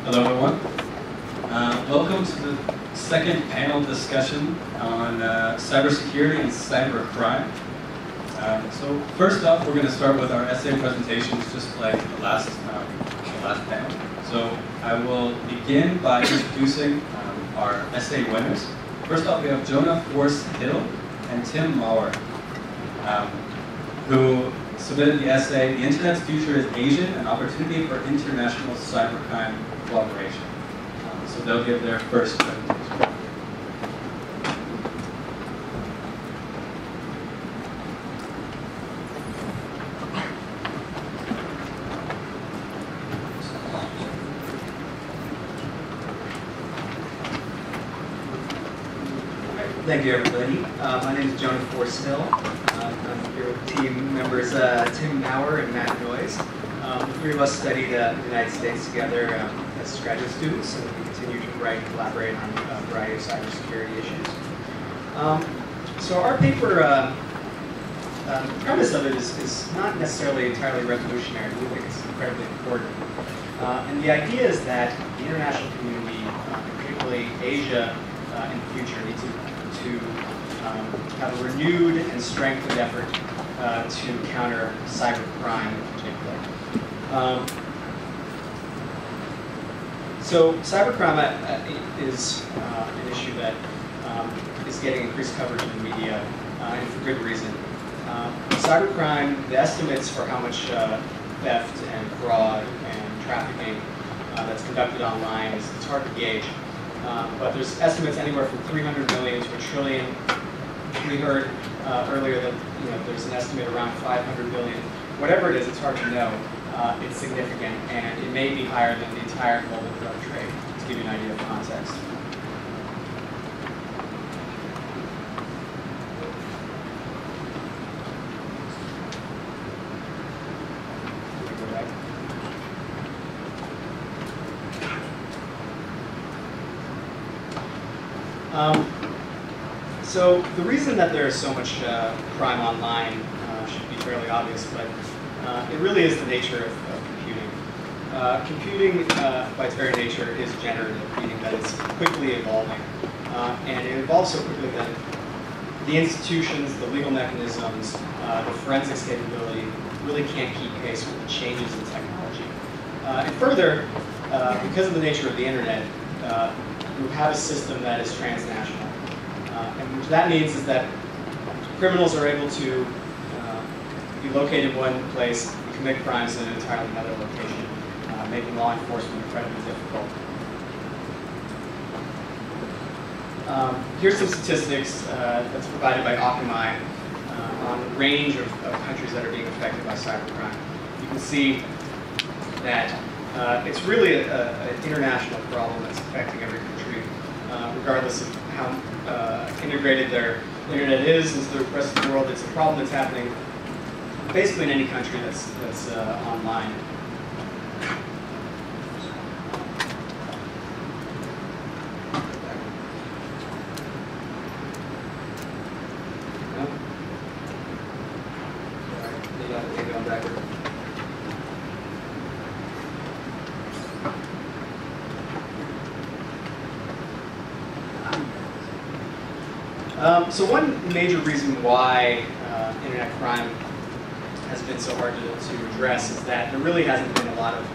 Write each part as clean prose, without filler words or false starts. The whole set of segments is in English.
Hello, everyone. Welcome to the second panel discussion on cybersecurity and cybercrime. So first up, we're going to start with our essay presentations, just like the last panel. So I will begin by introducing our essay winners. First up, we have Jonah Hill and Tim Maurer, who submitted the essay, "The Internet's Future is Asian, an Opportunity for International Cybercrime Cooperation." So they'll give their first presentation. Thank you, everybody. My name is Jonah Hill. I'm here with team members Tim Maurer and Matt Noyes. The three of us studied in the United States together as graduate students, and we continue to write and collaborate on a variety of cybersecurity issues. So our paper, the premise of it is not necessarily entirely revolutionary. We think it's incredibly important. And the idea is that the international community, particularly Asia in the future, needs to have a renewed and strengthened effort to counter cybercrime in particular. So cybercrime is an issue that is getting increased coverage in the media, and for good reason. Cybercrime, the estimates for how much theft and fraud and trafficking that's conducted online it's hard to gauge. But there's estimates anywhere from 300 million to $1 trillion. We heard earlier that there's an estimate around 500 billion. Whatever it is, it's hard to know. It's significant, and it may be higher than the entire global drug trade, to give you an idea of context. So the reason that there is so much crime online should be fairly obvious, but it really is the nature of computing. Computing, by its very nature, is generative, meaning that it's quickly evolving. And it evolves so quickly that the institutions, the legal mechanisms, the forensics capability really can't keep pace with the changes in technology. And further, because of the nature of the internet, we have a system that is transnational. And what that means is that criminals are able to be located in one place and commit crimes in an entirely another location, making law enforcement incredibly difficult. Here's some statistics that's provided by Akamai on the range of countries that are being affected by cybercrime. You can see that it's really an international problem that's affecting every country, regardless of how integrated their internet is into the rest of the world. It's a problem that's happening basically in any country that's online. Maybe I'll take it on backward. So one major reason why internet crime has been so hard to address is that there really hasn't been a lot of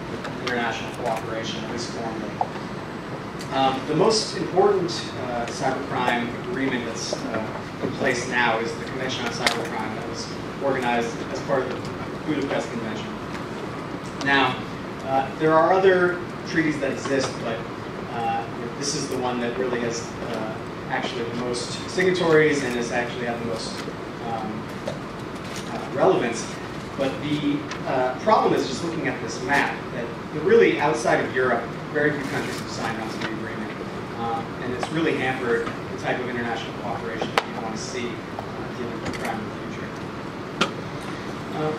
international cooperation, at least formally. The most important cybercrime agreement that's in place now is the Convention on Cybercrime that was organized as part of the Budapest Convention. Now, there are other treaties that exist, but this is the one that really has actually the most signatories and has actually had the most relevance. But the problem is just looking at this map that really outside of Europe, very few countries have signed on to the agreement. And it's really hampered the type of international cooperation that you want to see dealing with crime in the future.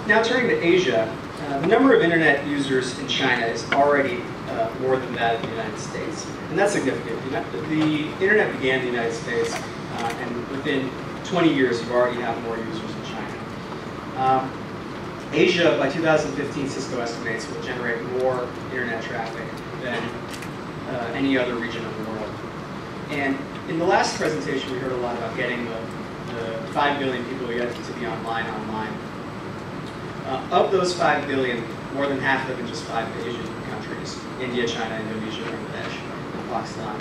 Now turning to Asia, the number of internet users in China is already more than that of the United States. And that's significant. The internet began in the United States, and within 20 years you already have more users in China. Asia, by 2015, Cisco estimates, will generate more internet traffic than any other region of the world. And in the last presentation, we heard a lot about getting the 5 billion people yet to be online. Of those 5 billion, more than half live in just 5 Asian countries: India, China, Indonesia, Bangladesh, and Pakistan.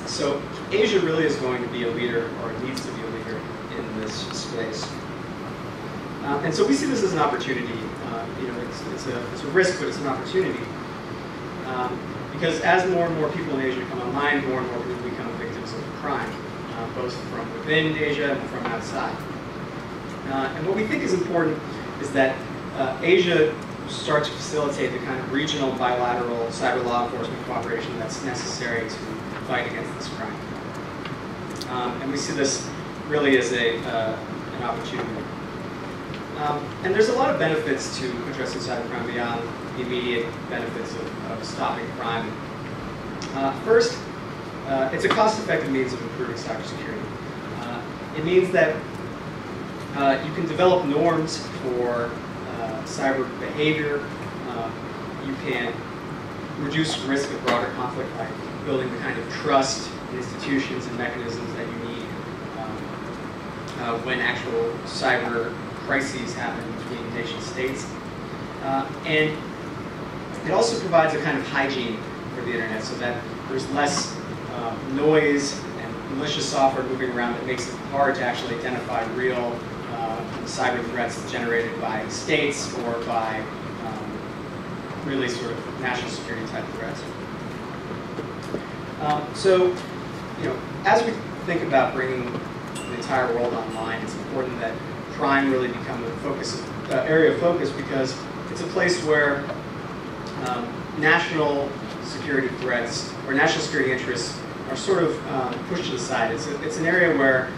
So Asia really is going to be a leader, or needs to be a leader, in this space. And so we see this as an opportunity. It's a risk, but it's an opportunity. Because as more and more people in Asia come online, more and more people become victims of crime, both from within Asia and from outside. And what we think is important is that Asia start to facilitate the kind of regional bilateral cyber law enforcement cooperation that's necessary to fight against this crime. And we see this really as an opportunity. And there's a lot of benefits to addressing cybercrime beyond the immediate benefits of stopping crime. First, it's a cost-effective means of improving cybersecurity. It means that you can develop norms for cyber behavior. You can reduce risk of broader conflict by building the kind of trust in institutions and mechanisms that you need when actual cyber crises happen between nation states. And it also provides a kind of hygiene for the internet so that there's less noise and malicious software moving around that makes it hard to actually identify real cyber threats generated by states or by really sort of national security type threats. So, as we think about bringing the entire world online, it's important that crime really become a area of focus, because it's a place where national security threats or national security interests are sort of pushed to the side. It's an area where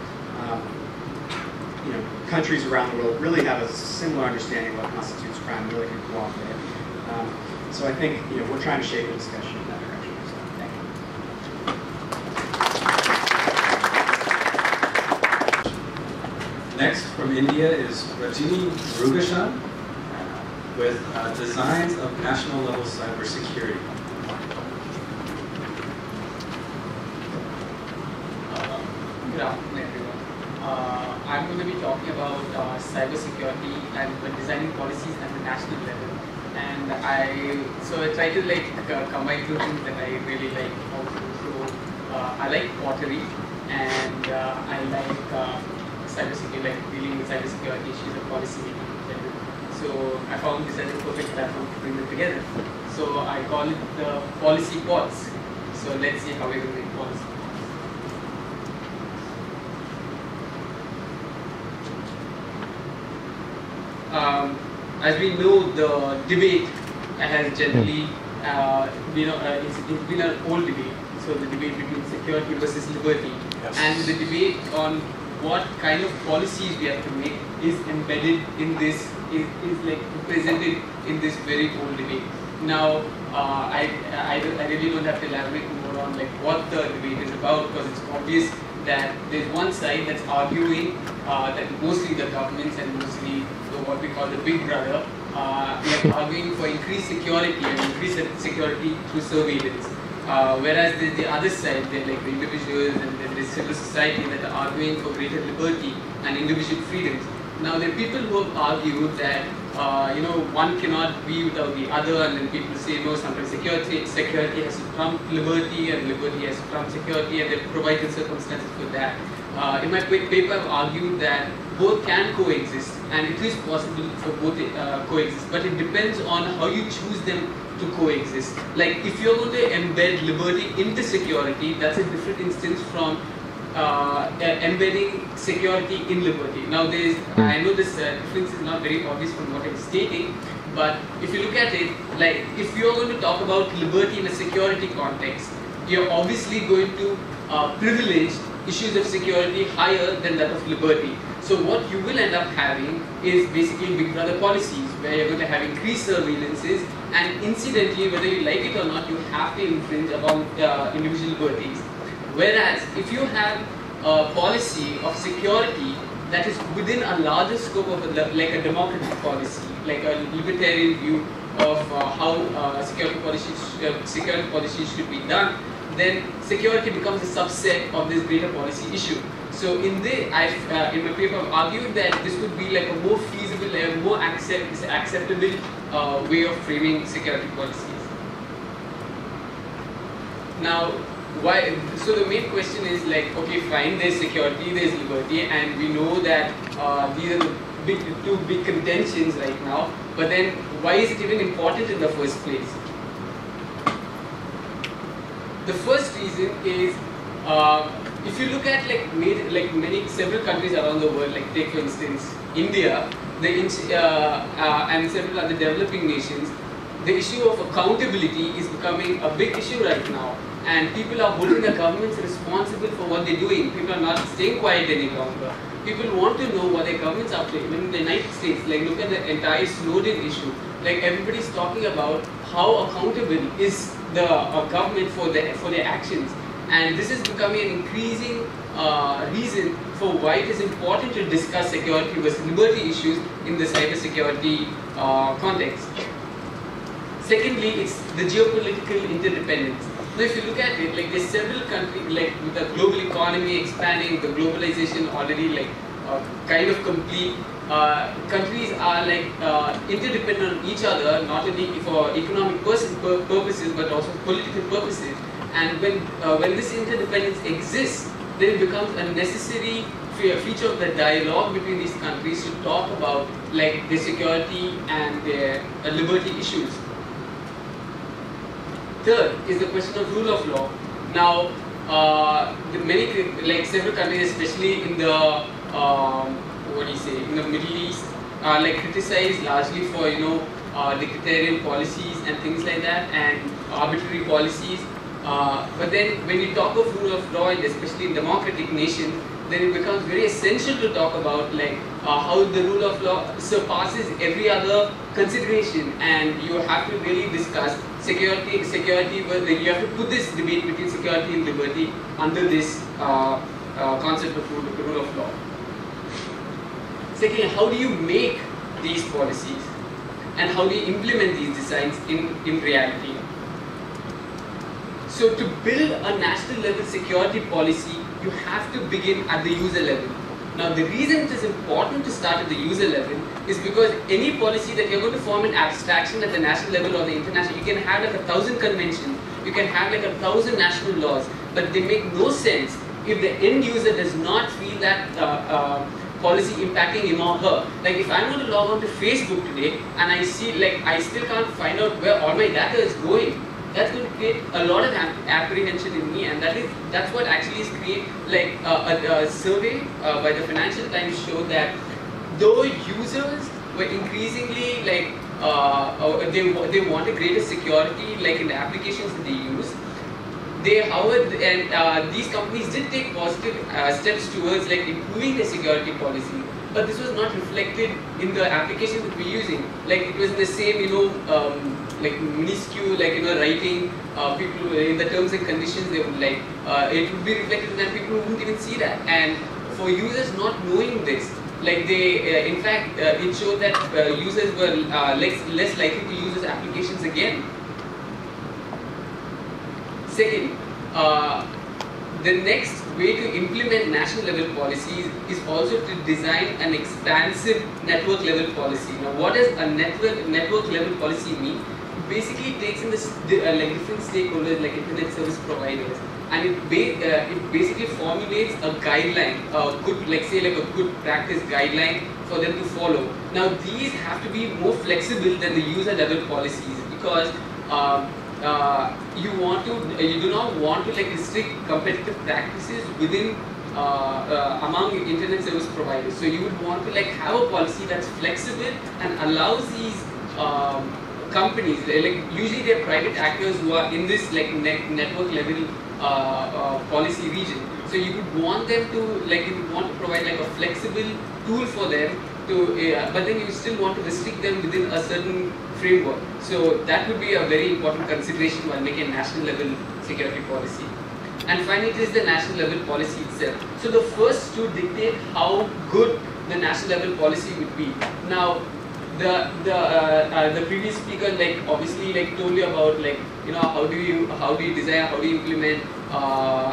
countries around the world really have a similar understanding of what constitutes crime and really can cooperate. So I think we're trying to shape a discussion in that direction. So thank you. Next from India is Rajini Murugeshan with designs of national level cybersecurity. Good afternoon, everyone. I'm going to be talking about cybersecurity and designing policies at the national level. And I try to combine two things that I really like also. So I like pottery, and I like cybersecurity, dealing with cybersecurity issues and policy making in general. So I found this as a perfect platform to bring them together. So I call it the policy pods. So let's see how we're going to make policy. As we know, the debate has generally it's been an old debate. So the debate between security versus liberty, and the debate on what kind of policies we have to make is embedded in this, is like presented in this very old debate. Now, I really don't have to elaborate more on what the debate is about, because it's obvious that there's one side that's arguing that mostly the governments and mostly what we call the big brother, we are arguing for increased security and increased security through surveillance. Whereas there's the other side, they're like the individuals and then there's civil society that are arguing for greater liberty and individual freedoms. Now there are people who have argued that one cannot be without the other, and then people say no, sometimes security has to trump liberty and liberty has to trump security, and they provide the circumstances for that. In my paper, I've argued that both can coexist, and it is possible for both coexist, but it depends on how you choose them to coexist. Like if you're going to embed liberty into security, that's a different instance from embedding security in liberty. Now I know this difference is not very obvious from what I'm stating, but if you look at it, like if you're going to talk about liberty in a security context, you're obviously going to privilege issues of security higher than that of liberty. So what you will end up having is basically big brother policies, where you're going to have increased surveillances, and incidentally, whether you like it or not, you have to infringe upon individual liberties. Whereas if you have a policy of security that is within a larger scope of like a democratic policy, like a libertarian view of how security security policy should be done, then security becomes a subset of this greater policy issue. So in my paper, I've argued that this would be like a more feasible, a more acceptable way of framing security policies. Now, why? So the main question is like, okay, fine, there's security, there's liberty, and we know that these are the two big contentions right now. But then, why is it even important in the first place? The first reason is, if you look at several countries around the world, like take for instance India, and several other developing nations, the issue of accountability is becoming a big issue right now. And people are holding the governments responsible for what they're doing. People are not staying quiet any longer. People want to know what their governments are doing. Even in the United States, like look at the entire Snowden issue. Like everybody's talking about how accountable is the government for their actions. And this is becoming an increasing reason for why it is important to discuss security versus liberty issues in the cybersecurity context. Secondly, it's the geopolitical interdependence. Now, if you look at it, like there's several countries, like with the global economy expanding, the globalization already like kind of complete. Countries are like interdependent on each other, not only for economic purposes but also political purposes. And when this interdependence exists, then it becomes a necessary feature of the dialogue between these countries to talk about like their security and their liberty issues. Third is the question of rule of law. Now, several countries, especially in the in the Middle East, are like criticized largely for dictatorial policies and things like that, and arbitrary policies. But then, when you talk of rule of law, and especially in democratic nations, then it becomes very essential to talk about like how the rule of law surpasses every other consideration, and you have to really discuss security. You have to put this debate between security and liberty under this concept of rule of law. Secondly, how do you make these policies, and how do you implement these designs in reality? So to build a national level security policy, you have to begin at the user level. Now the reason it is important to start at the user level is because any policy that you're going to form in abstraction at the national level or the international, you can have like 1,000 conventions, you can have like 1,000 national laws, but they make no sense if the end user does not feel that policy impacting him or her. Like if I'm going to log on to Facebook today and I see like I still can't find out where all my data is going, that's going to create a lot of apprehension in me, and that's what actually is create like a survey by the Financial Times showed that though users were increasingly like they want a greater security like in the applications that they use, these companies did take positive steps towards like improving their security policy, but this was not reflected in the applications that we're using. Like it was the same, like minuscule, like writing. People in the terms and conditions, they would like it would be reflected, and people wouldn't even see that. And for users not knowing this, like they, in fact, it showed that users were less likely to use those applications again. Second, the next way to implement national level policies is also to design an expansive network level policy. Now, what does a network level policy mean? Basically, it takes in this like different stakeholders like internet service providers, and it basically formulates a guideline, a good practice guideline for them to follow. Now, these have to be more flexible than the user level policies because you do not want to like restrict competitive practices within among internet service providers. So you would want to like have a policy that's flexible and allows these companies, like usually they're private actors who are in this like network level policy region. So you would want them to provide like a flexible tool for them to, but then you still want to restrict them within a certain framework. So that would be a very important consideration while making a national level security policy. And finally, it is the national level policy itself. So the first to dictate how good the national level policy would be. Now, the previous speaker obviously told you about how do you design, how do you implement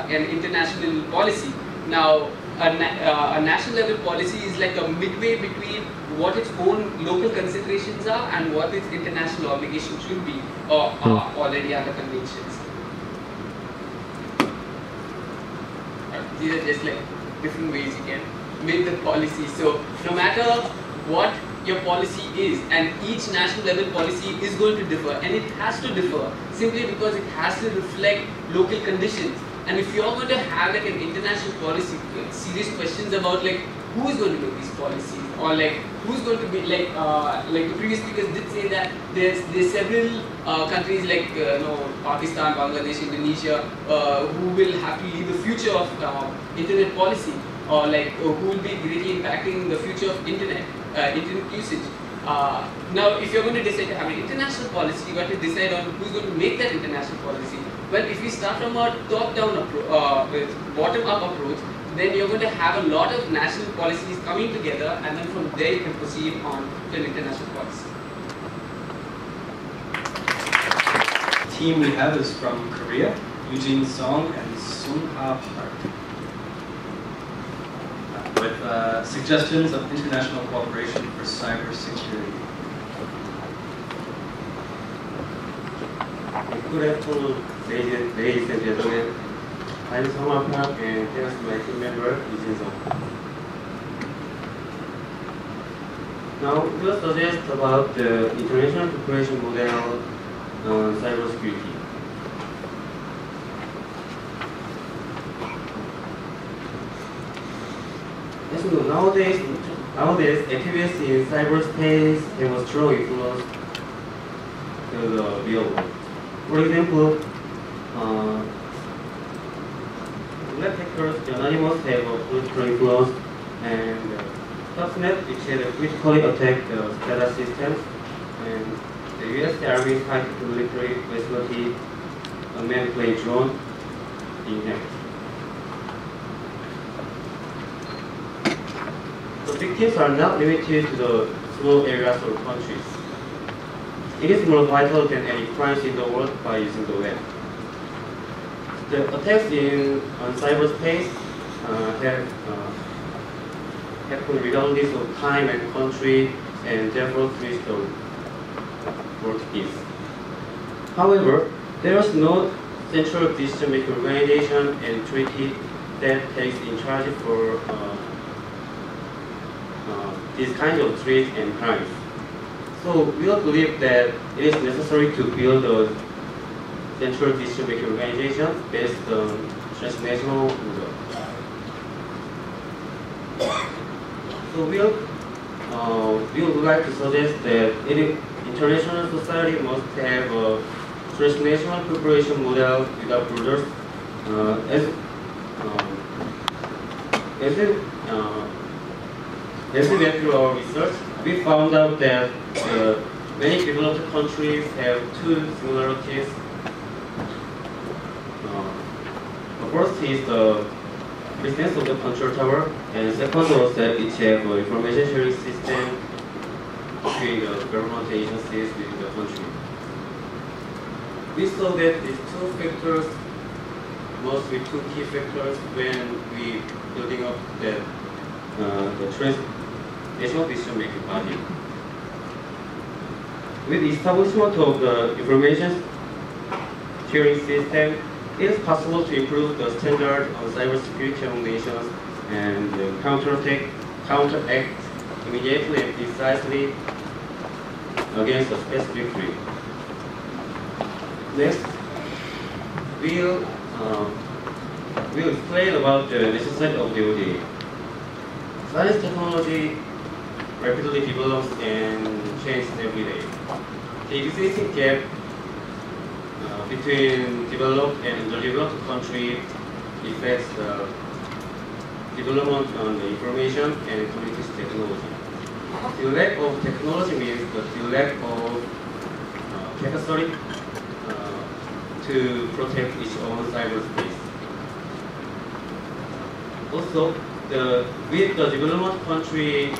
an international policy. Now a national level policy is like a midway between what its own local considerations are and what its international obligations should be or are already under conventions. These are just different ways you can make the policy. So no matter what your policy is, and each national level policy is going to differ, and it has to differ simply because it has to reflect local conditions. And if you're going to have an international policy, serious questions about who is going to make these policies, or who's going to be the previous speakers did say that there's several countries Pakistan, Bangladesh, Indonesia who will have to lead the future of internet policy, or who will be greatly impacting the future of internet usage. Now, if you're going to decide to have an international policy, you have to decide on who's going to make that international policy. Well, if you start from a top-down approach, bottom-up approach, then you're going to have a lot of national policies coming together, and then from there you can proceed on to an international policy. The team we have is from Korea, Eugene Song and Sungha Park, with suggestions of international cooperation for cybersecurity. Good afternoon, ladies and gentlemen. I'm Sungha Park, and here's my team member, Eugene Song. Now, we'll suggest about the international cooperation model on cybersecurity. As you know, nowadays, activists in cyberspace have a strong influence to the real world. For example, black hackers anonymous have a political influence, and Stuxnet, which had critically attacked the SCADA systems, and the US Army fight to military facility, a man played drone in hacked. The victims are not limited to the small areas or countries. It is more vital than any crimes in the world by using the web. The attacks on cyberspace have happened regardless of time and country, and therefore treat the world peace. However, there is no central decision-making organization and treaty that takes in charge for these kinds of threats and crimes. So we all believe that it is necessary to build a central decision-making organization based on transnational model. So we would like to suggest that international society must have a transnational cooperation model without borders. As we went through our research, we found out that many developed countries have two similarities. The first is the presence of the control tower, and second was that it has an information sharing system between the government agencies within the country. We saw that these two factors must be two key factors when we building up the transnational decision-making body. With the establishment of the information sharing system, it is possible to improve the standard of cybersecurity among nations and counteract immediately and precisely against a specific threat. Next, we'll explain about the necessity of the ODA. Science technology rapidly develops and changes every day. The existing gap between developed and underdeveloped countries affects the development on the information and communication technology. The lack of technology means the lack of capacity to protect its own cyberspace. Also, with the development country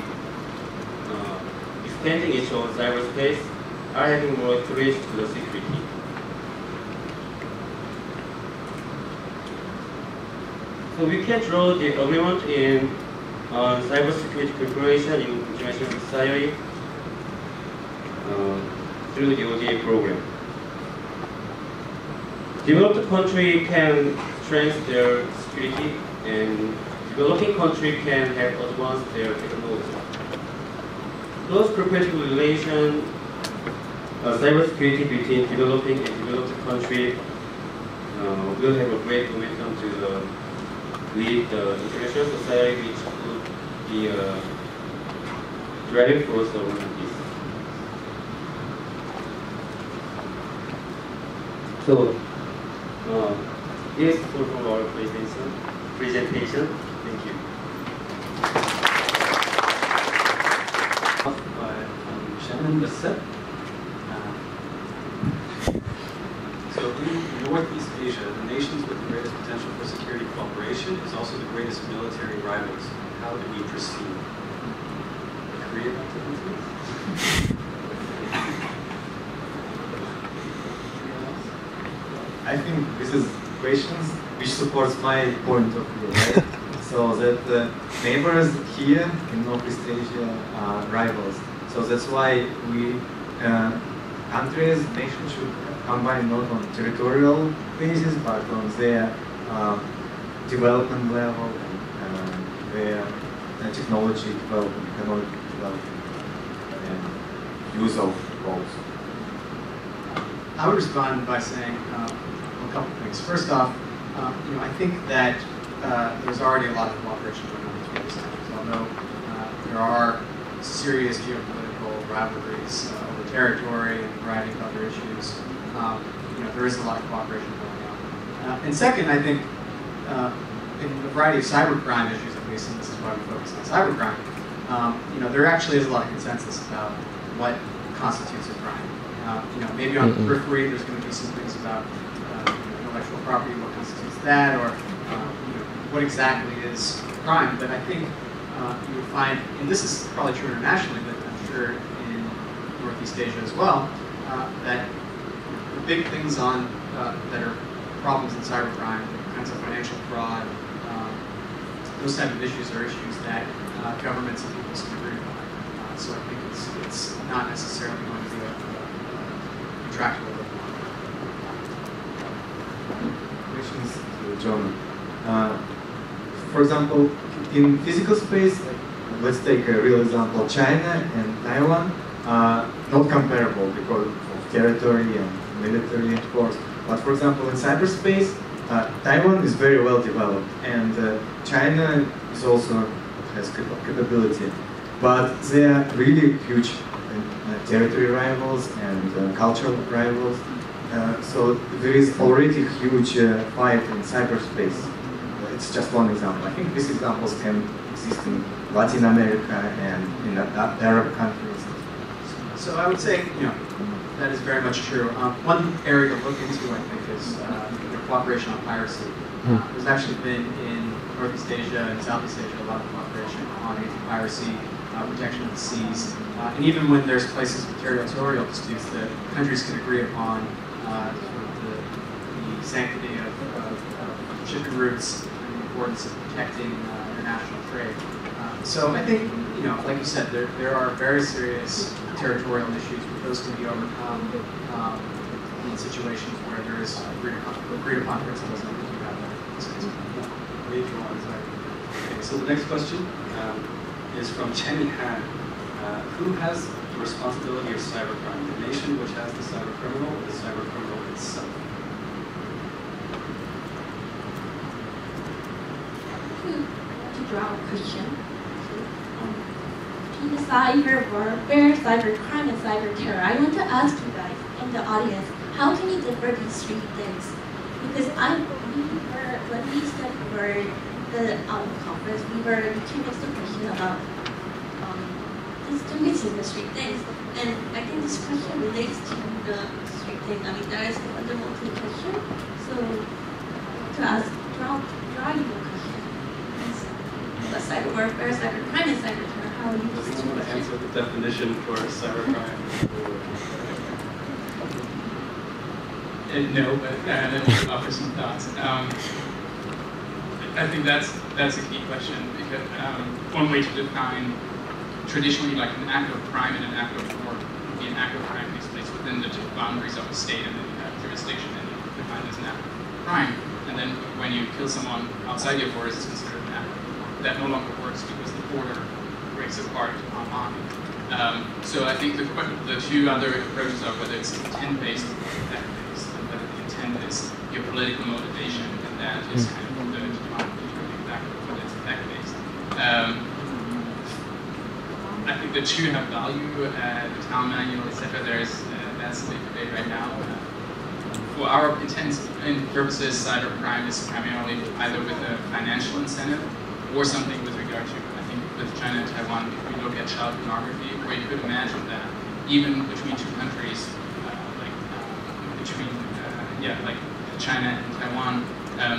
painting it on cyberspace are having more threats to the security. So we can draw the agreement in cybersecurity preparation in conjunction with society through the ODA program. Developed country can strengthen their security, and developing country can have advanced their technology. Close cooperative relation, cybersecurity between developing and developed country will have a great momentum to lead the international society, which would be a driving force of peace. So, this is all from our presentation. Thank you. Shannon Bassett. So in Northeast Asia, the nations with the greatest potential for security cooperation is also the greatest military rivals. How do we proceed? Korea? I think this is questions which supports my point of view, right? So that neighbors here in Northeast Asia are rivals. So that's why we countries, nations should combine not on territorial basis, but on their development level and their technology development, economic development, and use of both. I would respond by saying a couple of things. First off, I think that there's already a lot of cooperation going on between these countries, although there are serious geopolitical rivalries over territory and a variety of other issues. There is a lot of cooperation going on. And second, I think in a variety of cybercrime issues, at least, and this is why we focus on cybercrime, there actually is a lot of consensus about what constitutes a crime. Maybe on the periphery, there's going to be some things about intellectual property, what constitutes that, or what exactly is crime. But I think you would find, and this is probably true internationally, but I'm sure in Northeast Asia as well, that the big things on that are problems in cybercrime, kinds of financial fraud, those type of issues are issues that governments and peoples can agree upon. So I think it's not necessarily going to be a tractable. Questions to Jonah. For example, in physical space, let's take a real example. China and Taiwan are not comparable because of territory and military, of course. But for example, in cyberspace, Taiwan is very well developed, and China is also has capability. But they are really huge territory rivals and cultural rivals. So there is already a huge fight in cyberspace. It's just one example. I think these examples can exist in Latin America and in Arab countries. So I would say, that is very much true. One area to look into, I think, is cooperation on piracy. There's actually been in Northeast Asia and Southeast Asia a lot of cooperation on anti-piracy, protection of the seas, and even when there's places of territorial disputes that countries can agree upon the sanctity of shipping routes and the importance of protecting international trade. So I think, like you said, there are very serious territorial issues, but those can be overcome in situations where there is agreed upon principles and we have that. Okay, so the next question is from Chenny Han. Who has the responsibility of cybercrime? The nation which has the cybercriminal or the cybercriminal itself? To draw a question. In the cyber warfare, cybercrime, and cyber terror, I want to ask you guys in the audience, how can you differ these three things? Because when we studied for the conference, we came to the question about distinguishing the three things, and I think this question relates to the three things. I mean, that is the fundamental question. So, to ask, draw your question. The cyber warfare, cybercrime, and cyber terror. How are you? answer the definition for cybercrime. No, but let me offer some thoughts. I think that's a key question, because one way to define traditionally like an act of crime and an act of war would be an act of crime takes place within the boundaries of the state, and then you have jurisdiction and you define it as an act of crime. And then when you kill someone outside your borders, it's considered an act that no longer works because the border breaks apart online. So I think the two other approaches are whether it's intent-based or fact-based, and whether the intent is your political motivation, and that is kind of the determining factor, whether it's fact-based. I think the two have value. The town manual, etc. That's the big debate right now. For our intents and purposes, cybercrime is primarily either with a financial incentive or something with regard to, I think, with China and Taiwan, if we look at child pornography, where you could imagine that even between two countries, like China and Taiwan,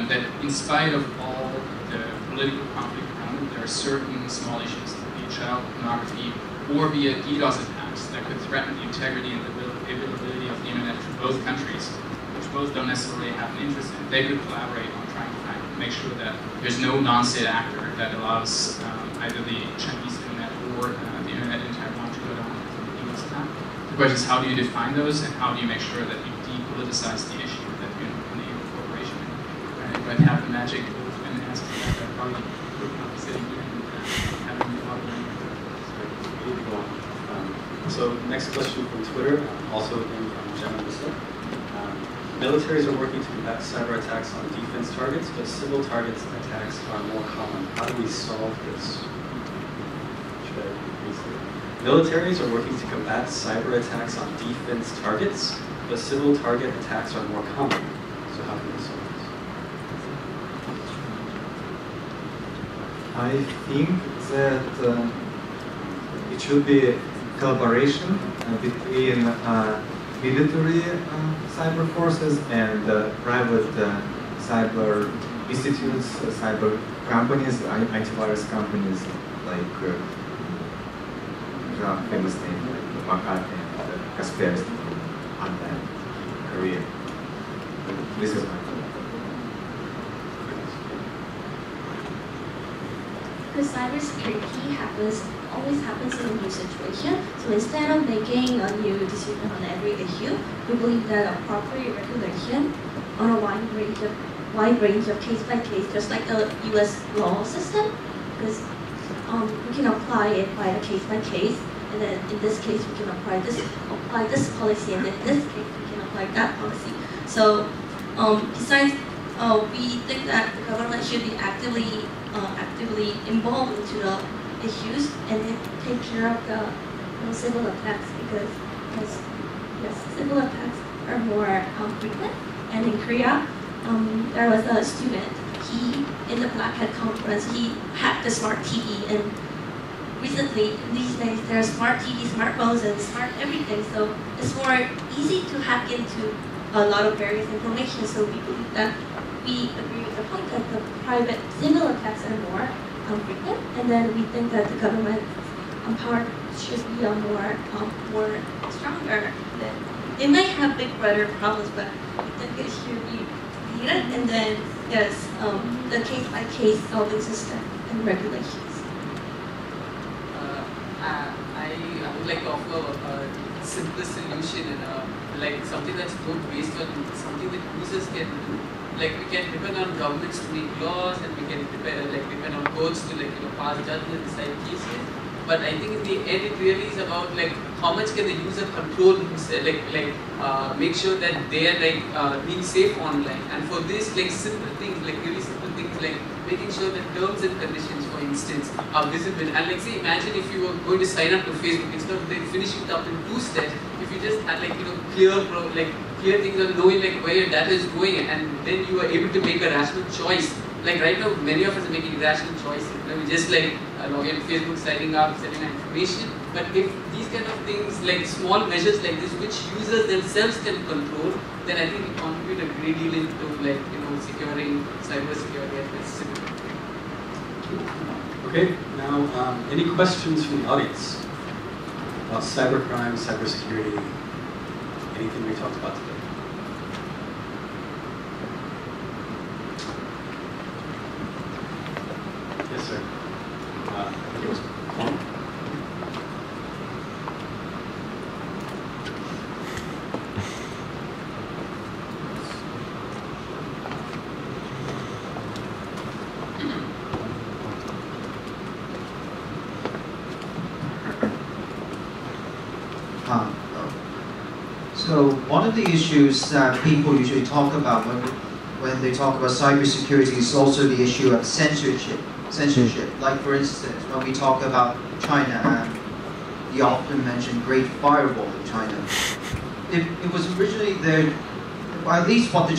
that in spite of all the political conflict around it, there are certain small issues, be it child pornography or be it DDoS attacks that could threaten the integrity and the availability of the internet to both countries, which both don't necessarily have an interest in. They could collaborate on trying to make sure that there's no non-state actor that allows either the Chinese internet or the internet in Taiwan to go down with a DDoS attack. The question is, how do you define those, and how do you make sure that you depoliticize the issue, that you enable cooperation? And if I have the magic and answer to that, I probably would not be sitting here and having the argument. So next question from Twitter, also again from Jonah. Militaries are working to combat cyber attacks on defense targets, but civil targets attacks are more common. How do we solve this? Militaries are working to combat cyber attacks on defense targets, but civil target attacks are more common. So how can we solve this? I think that it should be collaboration between military cyber forces and private cyber institutes, cyber companies, antivirus companies like famous name like Maurer and Kaspersky and Korea. This is my thought. Because cybersecurity always happens in a new situation. So instead of making a new decision on every issue, we believe that appropriate regulation on a wide range of case by case, just like the U.S. law system, because we can apply it by a case by case, and then in this case we can apply this policy, and then in this case we can apply that policy. So besides, we think that the government should be actively involved into the issues and then take care of the civil attacks, because yes, civil attacks are more frequent. And in Korea, there was a student. He, in the Black Hat conference, he hacked the smart TV, and recently, these days, there are smart TV, smartphones, and smart everything. So it's more easy to hack into a lot of various information. So we believe that we agree with the point that the private civil attacks are more frequent, and then we think that the government power should be more stronger. They might have big brother problems, but we think it should be needed. And then yes, the case by case solving system and regulations. I would like to offer a simple solution and like something that's not based on something that users can do. Like we can depend on governments to make laws, and we can depend on courts to pass judgment and decide cases. But I think in the end, it really is about how much can the user control himself, make sure that they are being safe online. And for this, simple things, really simple things, making sure that terms and conditions, for instance, are visible. And say, imagine if you were going to sign up to Facebook, instead of finishing it up in 2 steps, if you just had clear things on knowing where your data is going, and then you are able to make a rational choice. Right now, many of us are making irrational choices. We just log in Facebook, signing up, sending information. But if these kind of things, small measures like this, which users themselves can control, then I think it contribute a great deal into securing cyber security at this. Okay, now any questions from the audience? about cybercrime, cybersecurity, anything we talked about today? Yes, sir. I think it was Paul. So one of the issues that people usually talk about when they talk about cybersecurity is also the issue of censorship. Like for instance, when we talk about China and the often mentioned Great Firewall in China, it was originally there, well, at least what the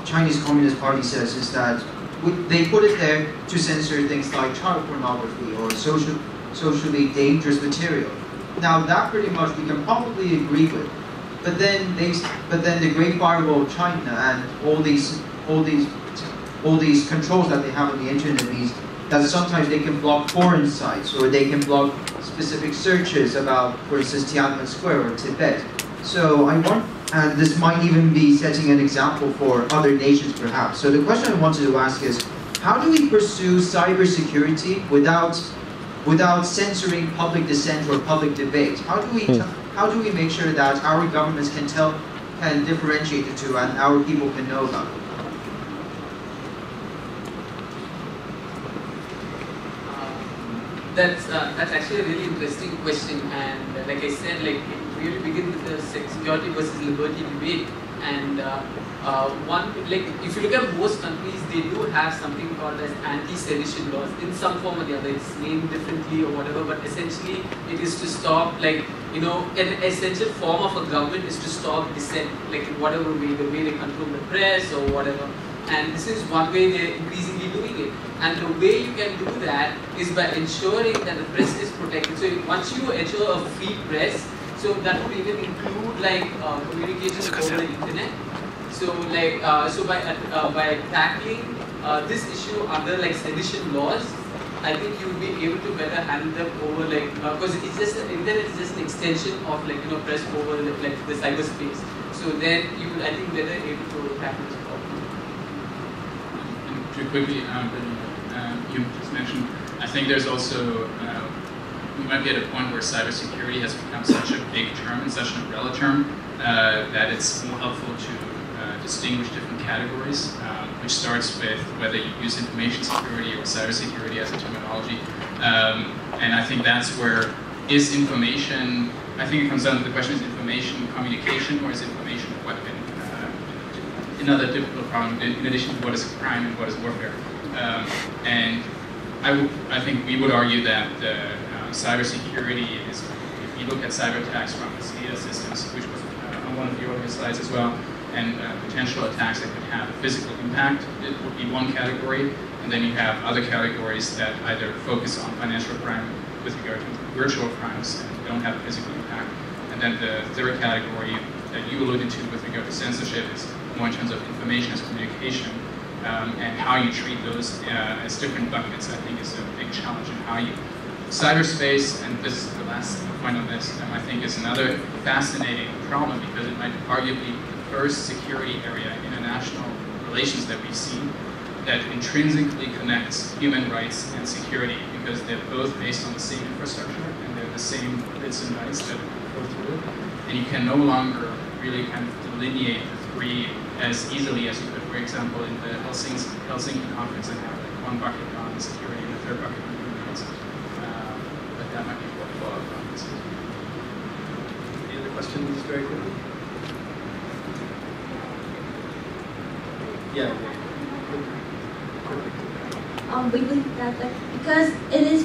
Chinese Communist Party says is that they put it there to censor things like child pornography or socially dangerous material. Now that pretty much we can probably agree with. But then the Great Firewall of China and all these controls that they have on the internet means that sometimes they can block foreign sites or they can block specific searches about, for instance, Tiananmen Square or Tibet. So and this might even be setting an example for other nations perhaps. So the question I wanted to ask is, how do we pursue cybersecurity without censoring public dissent or public debate? How do we make sure that our governments can differentiate the two and our people can know about it? That's actually a really interesting question, and like I said, like it really begins with the security versus liberty debate. And if you look at most countries, they do have something called as anti-sedition laws in some form or the other. It's named differently or whatever, but essentially it is to stop, like, you know, an essential form of a government is to stop dissent, like in whatever way, the way they control the press or whatever. And this is one way they're increasingly doing it. And the way you can do that is by ensuring that the press is protected. So once you ensure a free press, so that would even include like communication over the internet. So like by tackling this issue under like sedition laws, I think you will be able to better handle them over like because it's just internet is just an extension of like, you know, press over like the cyberspace. So then you will, I think, better able to tackle this problem. And to quickly, you just mentioned, I think there's also we might be at a point where cybersecurity has become such a big term and such an umbrella term that it's more helpful to distinguish different categories, which starts with whether you use information security or cybersecurity as a terminology. And I think that's where is information, I think it comes down to the question, is information communication or is information a weapon? Another difficult problem in addition to what is crime and what is warfare. And I think we would argue that cybersecurity is, if you look at cyber attacks from the SCADA systems, which was on one of your earlier slides as well, and potential attacks that could have a physical impact, it would be one category. And then you have other categories that either focus on financial crime with regard to virtual crimes and don't have a physical impact. And then the third category that you alluded to with regard to censorship is more in terms of information as communication. And how you treat those as different buckets, I think, is a big challenge in how you. Cyberspace, and this is the last point on this, I think is another fascinating problem because it might arguably be the first security area in international relations that we've seen that intrinsically connects human rights and security because they're both based on the same infrastructure and they're the same bits and bytes that go through it. And you can no longer really kind of delineate the three as easily as you could, for example, in the Helsinki conference and have like one bucket on security and a third bucket on human rights. But that might be what follow-up comments. Any other questions very quickly? Yeah. We believe that because it is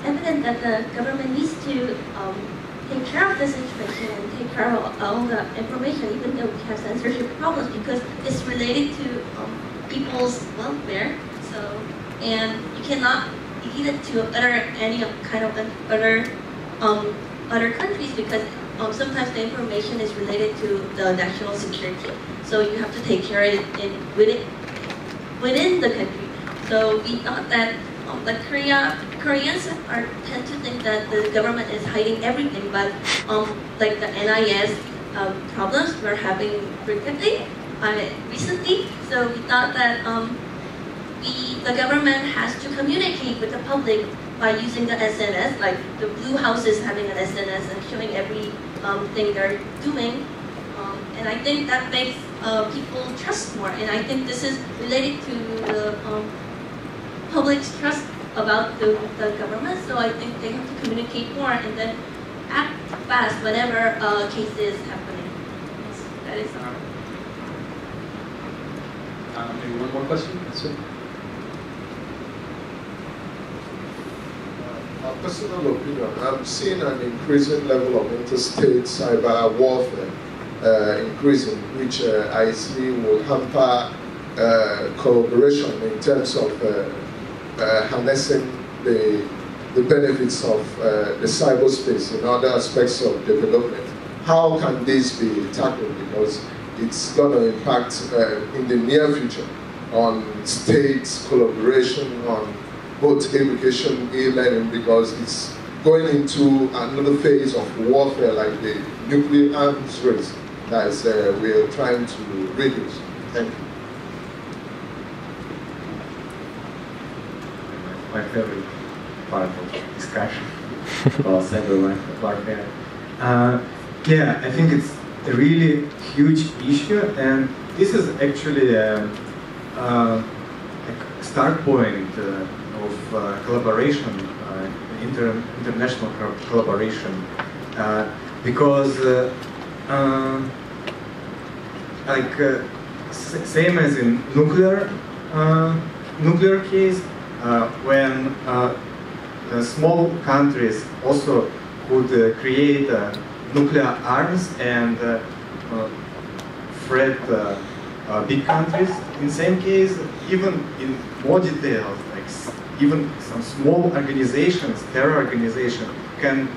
evident that the government needs to take care of the situation and take care of all the information, even though we have censorship problems, because it's related to people's welfare. So, and you cannot lead it to any kind of other countries because sometimes the information is related to the national security. So you have to take care of it within the country. So we thought that the Koreans tend to think that the government is hiding everything, but like the NIS problems we're having frequently, recently. So we thought that the government has to communicate with the public by using the SNS, like the Blue House is having an SNS and showing every thing they're doing. And I think that makes people trust more. And I think this is related to the public's trust about the government. So I think they have to communicate more and then act fast whenever a case is happening. That is all. Maybe one more question? Yes, sir. Personal opinion, I'm seeing an increasing level of interstate cyber warfare increasing, which I see will hamper collaboration in terms of harnessing the benefits of the cyberspace in other aspects of development. How can this be tackled? Because it's going to impact in the near future on states' collaboration, on both education, e-learning, because it's going into another phase of warfare like the nuclear arms race that is, we're trying to reduce. Thank you. My favorite part of discussion about cyber warfare. Yeah, I think it's a really huge issue, and this is actually a start point of collaboration, international collaboration, because same as in nuclear case, when small countries also could create nuclear arms and threat big countries. In same case, even in more details, like even some small organizations, terror organizations, can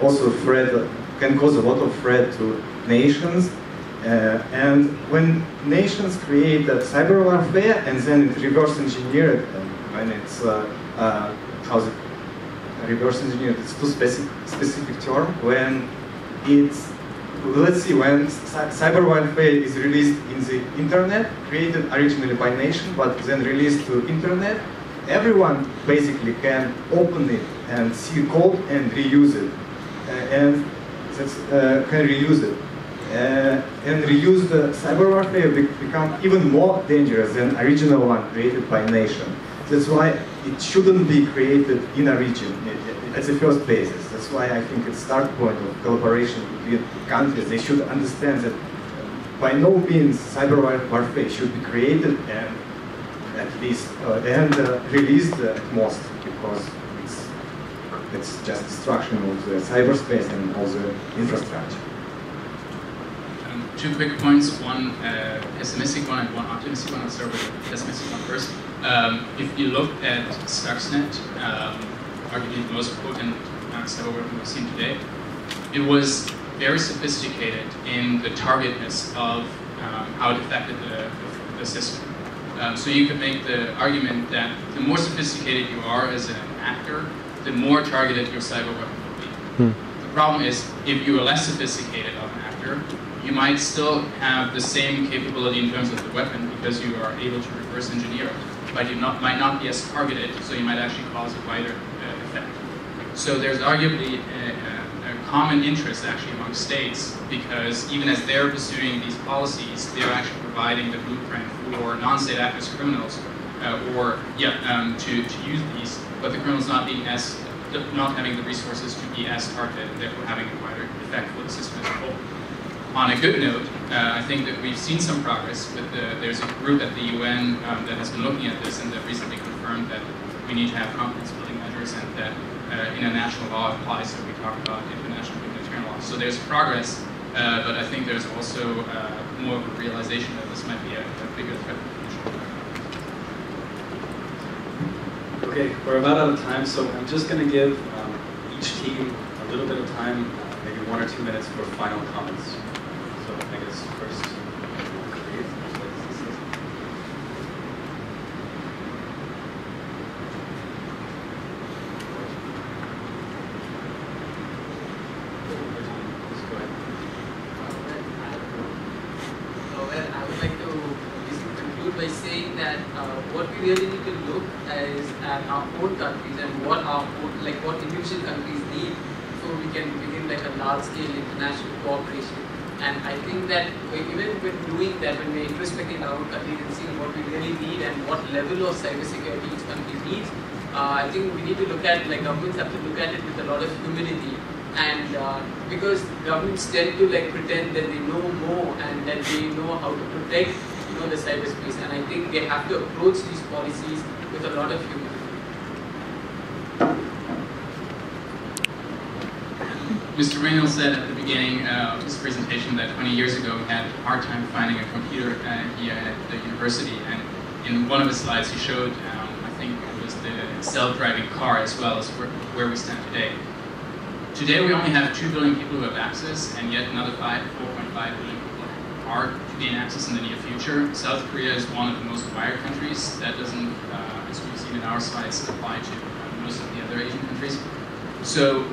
also can cause a lot of threat to nations. And when nations create cyber warfare and then it reverse engineered, when it's how's it reverse engineered? It's too specific term. When it's, let's see, when cyber warfare is released in the internet, created originally by nation, but then released to internet, everyone basically can open it and see code and reuse it, and that's, can reuse it. And reused cyber warfare become even more dangerous than original one created by nation. That's why it shouldn't be created in a region at the first basis. That's why I think it's start point of collaboration between countries. They should understand that by no means cyber warfare should be created and at least and released at most, because it's just destruction of the cyberspace and all the infrastructure. Two quick points, one pessimistic one and one optimistic one. I'll start with the pessimistic one first. If you look at Stuxnet, arguably the most potent cyber weapon we've seen today, it was very sophisticated in the targetedness of how it affected the system. So you could make the argument that the more sophisticated you are as an actor, the more targeted your cyber weapon will be. The problem is, if you are less sophisticated of an actor, you might still have the same capability in terms of the weapon because you are able to reverse engineer it, but you might not be as targeted, so you might actually cause a wider effect. So there's arguably a common interest actually among states, because even as they're pursuing these policies, they're actually providing the blueprint for non-state actors, criminals, to use these, but the criminals not having the resources to be as targeted, and therefore having a wider effect for the system as a whole. On a good note, I think that we've seen some progress. There's a group at the UN that has been looking at this and that recently confirmed that we need to have confidence building measures and that international law applies, so we talk about international humanitarian law. So there's progress, but I think there's also more of a realization that this might be a bigger threat. Okay, we're about out of time, so I'm just going to give each team a little bit of time, maybe 1 or 2 minutes for final comments. So I guess first. that what we really need to look is at our own countries and what our own, what individual countries need before we can begin like a large-scale international cooperation. And I think that even when doing that, when we're introspecting our own countries and seeing what we really need and what level of cybersecurity each country needs, I think we need to look at, governments have to look at it with a lot of humility. And because governments tend to pretend that they know more and that they know how to protect the cyberspace, and I think they have to approach these policies with a lot of humility. Mr. Reynolds said at the beginning of his presentation that 20 years ago he had a hard time finding a computer here at the university, and in one of his slides he showed, I think it was the self-driving car as well as where we stand today. Today we only have 2 billion people who have access, and yet another 4.5 billion people are to gain access in the near future. South Korea is one of the most wired countries. That doesn't, as we've seen in our slides, apply to most of the other Asian countries. So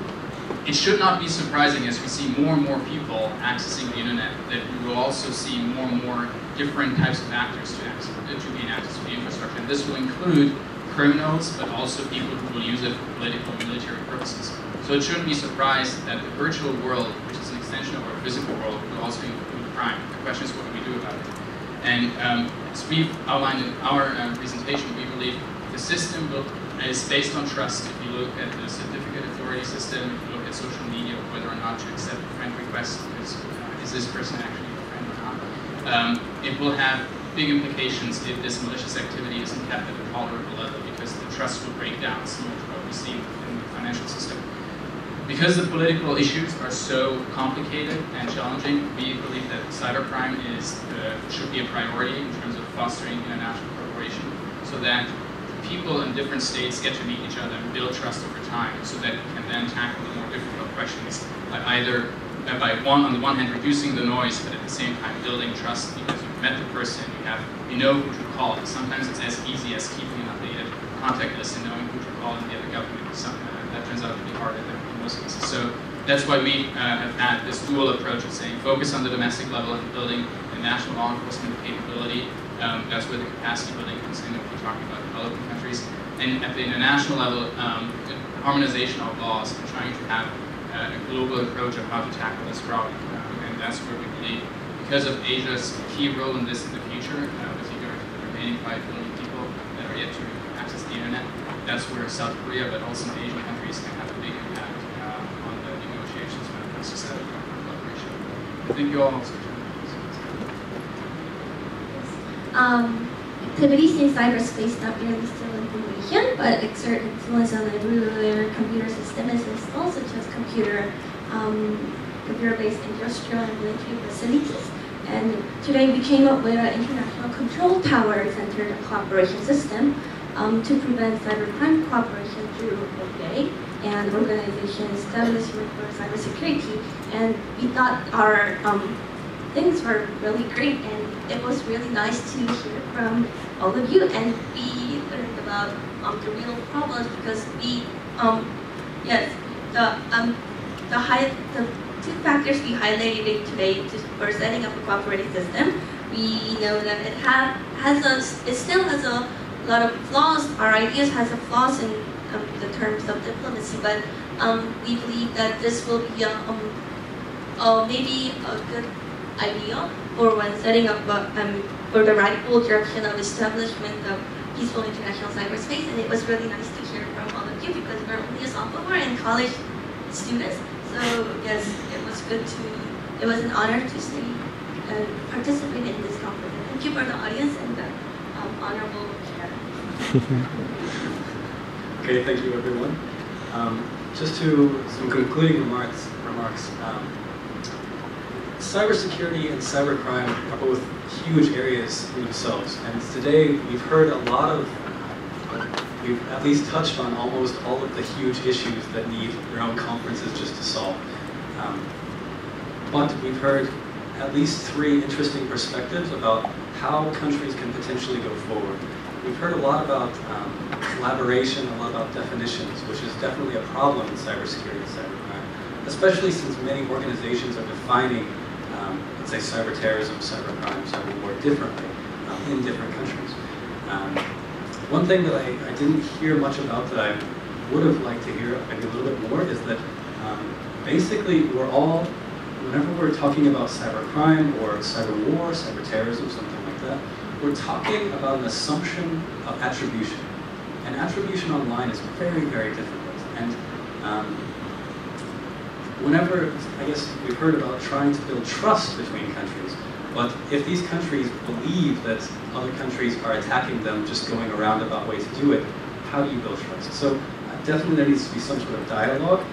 it should not be surprising as we see more and more people accessing the internet that we will also see more and more different types of actors to gain access to the infrastructure. And this will include criminals, but also people who will use it for political and military purposes. So it shouldn't be surprised that the virtual world, which is an extension of our physical world, will also include crime. The question is, what do we do about it? And as we've outlined in our presentation, we believe the system is based on trust. If you look at the certificate authority system, if you look at social media, whether or not to accept a friend request, is this person actually a friend or not? It will have big implications if this malicious activity isn't kept at a tolerable level, because the trust will break down similar to what we see in the financial system. Because the political issues are so complicated and challenging, we believe that cybercrime should be a priority in terms of fostering international cooperation, so that people in different states get to meet each other and build trust over time, so that we can then tackle the more difficult questions by on the one hand reducing the noise, but at the same time building trust, because you've met the person, you know who to call. Sometimes it's as easy as keeping an updated contact list and knowing who to call in the other government. That turns out to be harder than in most cases. So that's why we have had this dual approach of saying focus on the domestic level and building a national law enforcement capability. That's where the capacity building comes in if we're talking about developing countries. And at the international level, harmonization of laws and trying to have a global approach of how to tackle this problem. And that's where we believe, because of Asia's key role in this in the future, with regard to the remaining 5 billion people that are yet to access the internet, that's where South Korea, but also Asian countries, can have a big impact on the negotiations when it comes to cybercrime cooperation. I think you all also activities in cyberspace not merely steal information, but exert influence on the ruler computer system as well, such as computer-based industrial and military facilities. And today we came up with an international control tower-centered cooperation system to prevent cybercrime cooperation through OPA and organizations establishment for cybersecurity. And we thought our things were really great, and it was really nice to hear from all of you, and we learned about the real problems, because we the 2 factors we highlighted today for setting up a cooperating system. We know that it still has a lot of flaws. Our ideas has a flaws in the terms of diplomacy, but we believe that this will be maybe a good idea for when setting up for the radical direction of establishment of peaceful international cyberspace. And it was really nice to hear from all of you, because we're only a sophomore and college students. So yes, it was an honor to stay and participate in this conference. Thank you for the audience and the honorable chair. Okay, thank you everyone. Just to some concluding remarks. Cybersecurity and cybercrime are both huge areas in themselves, and today we've heard a lot of, we've at least touched on almost all of the huge issues that need their own conferences just to solve. But we've heard at least 3 interesting perspectives about how countries can potentially go forward. We've heard a lot about collaboration, a lot about definitions, which is definitely a problem in cybersecurity and cybercrime, especially since many organizations are defining, let's say, cyber terrorism, cybercrime, cyber war differently in different countries. One thing that I didn't hear much about that I would have liked to hear maybe a little bit more is that basically we're all, whenever we're talking about cybercrime or cyber war, cyber terrorism, something like that, we're talking about an assumption of attribution. And attribution online is very, very difficult. And whenever, I guess we've heard about trying to build trust between countries, but if these countries believe that other countries are attacking them, just going a roundabout way to do it, how do you build trust? So definitely there needs to be some sort of dialogue,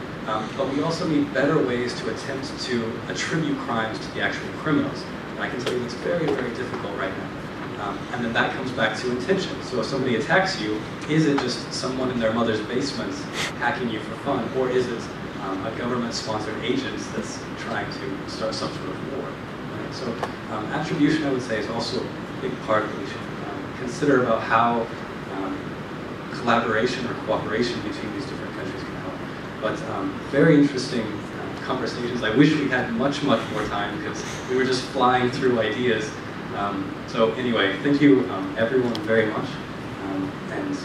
but we also need better ways to attempt to attribute crimes to the actual criminals. And I can tell you that's very, very difficult right now. And then that comes back to intention. So if somebody attacks you, is it just someone in their mother's basement hacking you for fun, or is it a government-sponsored agent that's trying to start some sort of war? Right? So attribution, I would say, is also a big part that we should consider about how collaboration or cooperation between these different countries can help. But very interesting conversations. I wish we had much, much more time because we were just flying through ideas. So anyway, thank you everyone very much. And